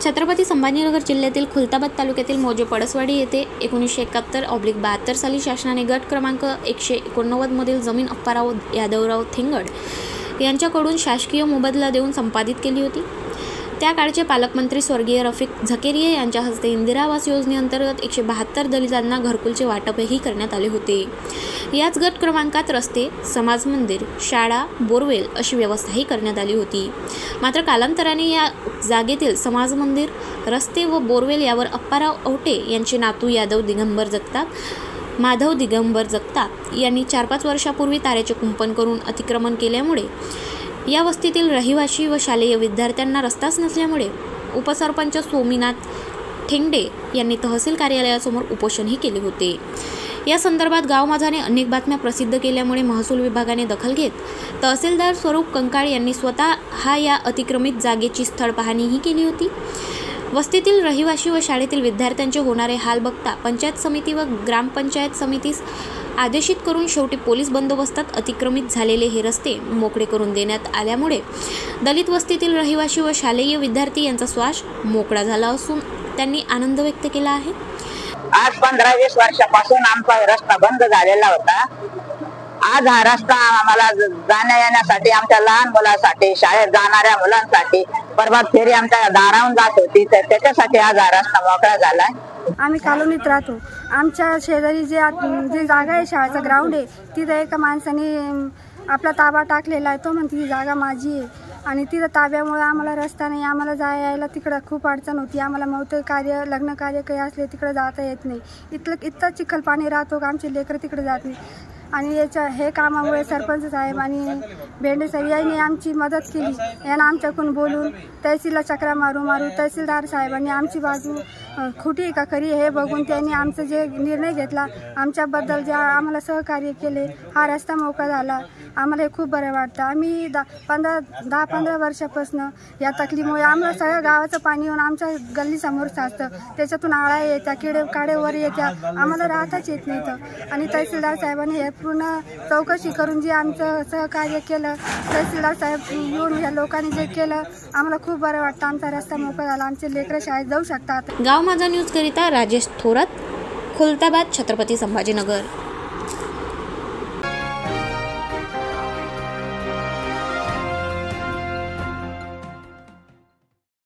छत्रपती संभाजीनगर जिल्ह्यातील खुलताबाद तालुक्यातील मौजे पडसवाडी येथे 1971/72 साली शासनाने गट क्रमांक 189 मधील जमीन अप्पाराव यादवराव थेंगड यांच्याकडून शासकीय मोबदला देऊन संपादित केली होती। त्या काळचे पालकमंत्री स्वर्गीय रफिक झकेरिया यांच्या हस्ते इंदिरा आवास योजनेअंतर्गत 172 दलितांना घरकुलचे वाटपही करण्यात आले होते। याच गट क्रमांकात रस्ते, समाज मंदिर, शाळा, बोरवेल अशी व्यवस्थाही करण्यात आली होती। मात्र कालांतराने या जागेतील समाज मंदिर, रस्ते व बोरवेल यावर अप्पाराव औटे यांचे नातू माधव दिगंबर जगताप यांनी 4-5 वर्षापूर्वी तारेचे कुंपण करून अतिक्रमण केल्यामुळे या वस्तीतील रहिवासी व शालेय विद्यार्थ्यांना रस्ताच नसल्यामुळे उपसरपंच सोमीनाथ ठेंगडे यांनी तहसील कार्यालयासमोर उपोषणही केले होते। या संदर्भात गाव माझाने अनेक बातम्या प्रसिद्ध केल्यामुळे महसूल विभागाने दखल घेत तहसीलदार स्वरूप कंकाळ यांनी स्वतः या अतिक्रमित जागेची स्थळ पाहणीही केली होती। वस्तीतील रहिवासी व शाळेतील विद्यार्थ्यांचे होणारे हाल बघता पंचायत समिती व ग्रामपंचायत समितीस आदेशित करून शेवटी पोलीस बंदोबस्तात अतिक्रमित झालेले हे रस्ते मोकळे करून देण्यात आल्यामुळे दलित वस्तीतील रहिवासी व शालेय विद्यार्थी यांचा श्वास मोकळा झाला असून त्यांनी आनंद व्यक्त केला आहे। आज 15-20 वर्षापासून आमचा रस्ता बंद झालेला होता। आज हा रस्ता आम्हाला जाण्या येण्यासाठी, आमच्या लहान मुलांसाठी, शाळेत जाणाऱ्या मुलांसाठी, परवा फेरी आमच्या दारावून जात होती, तर त्याच्यासाठी आज हा रस्ता मोकळा झालाय। आम्ही कॉलनीत राहतो। आमच्या शेजारी जी जागा आहे, शाळेचं ग्राउंड आहे, तिथे एका माणसाने आपला ताबा टाकलेला आहे। तो म्हणते ही जागा माझी आहे आणि तिथं ताब्यामुळे आम्हाला रस्ता नाही, आम्हाला यायला तिकडं खूप अडचण होती। आम्हाला मौत कार्य, लग्न कार्य काही असले तिकडे जाता येत नाही। इतकं चिखल पाणी राहतो का आमचे लेकरं तिकडे जात नाही। आणि हे कामामुळे सरपंच साहेब आणि भेंडे साहेब यांनी आमची मदत केली। यांना आमच्याकडून बोलून तहसीलला चक्रा मारू तहसीलदार साहेबांनी आमची बाजू खोटी आहे का खरी हे बघून त्यांनी आमचं जे निर्णय घेतला, आमच्याबद्दल जे आम्हाला सहकार्य केले, हा रस्ता मोकळा झाला। आम्हाला हे खूप बरं वाटतं। आम्ही 10-15 वर्षापासून या तकलीफमुळे आम्हाला सगळ्या गावाचं पाणी येऊन आमच्या गल्लीसमोर साचतं, त्याच्यातून आळा येत्या, किडे वर येत्या, आम्हाला राहताच येत नाही तर। आणि तहसीलदार साहेबांनी हे पूर्ण चौकशी करून जे आमचं सहकार्य केलं, तहसीलदार साहेब येऊन या लोकांनी जे केलं, आम्हाला खूप बरं वाटतं। आमचा रस्ता मोकळा झाला, आमचे लेकरं शाळेत जाऊ शकतात। गाव माझा न्यूज करिता राजेश थोरात, खुलताबाद, छत्रपती संभाजीनगर।